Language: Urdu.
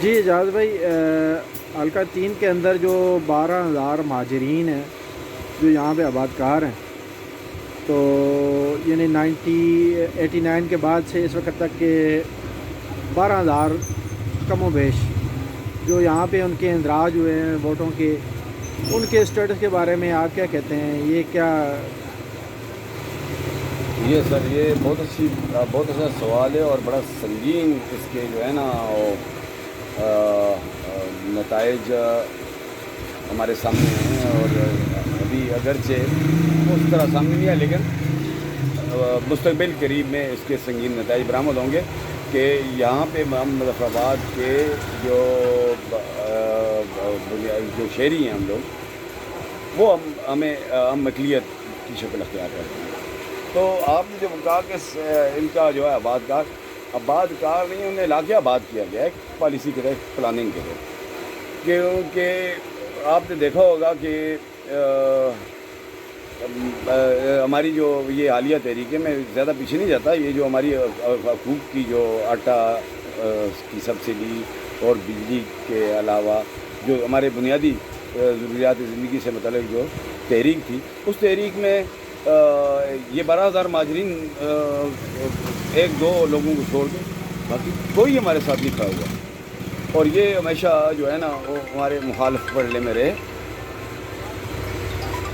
جی اعجاز بھائی، حلقہ 3 کے اندر جو 12,000 مہاجرین ہیں جو یہاں پہ آباد کار ہیں، تو یعنی 89 کے بعد سے اس وقت تک کے 12,000 کم و بیش جو یہاں پہ ان کے اندراج ہوئے ہیں ووٹوں کے، ان کے اسٹیٹس کے بارے میں آپ کیا کہتے ہیں؟ یہ کیا؟ یہ سر یہ بہت اچھا سوال ہے اور بڑا سنگین اس کے جو ہے نا نتائج ہمارے سامنے ہیں، اور ابھی اگرچہ اس طرح سامنے نہیں ہے، لیکن مستقبل قریب میں اس کے سنگین نتائج برآمد ہوں گے کہ یہاں پہ مظفر آباد کے جو شہری ہیں ہم لوگ، وہ ہم اقلیت کی شکل اختیار کرتے ہیں۔ تو آپ نے جو کہا کہ ان کا جو ہے آباد کار نہیں، انہیں علاقے آباد کیا گیا ہے پالیسی کے تحت، پلاننگ کے تحت، کیونکہ آپ نے دیکھا ہوگا کہ ہماری جو یہ حالیہ تحریک ہے، میں زیادہ پیچھے نہیں جاتا، یہ جو ہماری حقوق کی جو آٹا کی سبسڈی اور بجلی کے علاوہ جو ہمارے بنیادی ضروریات زندگی سے متعلق جو تحریک تھی، اس تحریک میں یہ 12,000 مہاجرین ایک دو لوگوں کو چھوڑ کے باقی کوئی ہمارے ساتھ نہیں کھڑا ہوا، اور یہ ہمیشہ جو ہے نا وہ ہمارے مخالف پڑھنے میں رہے۔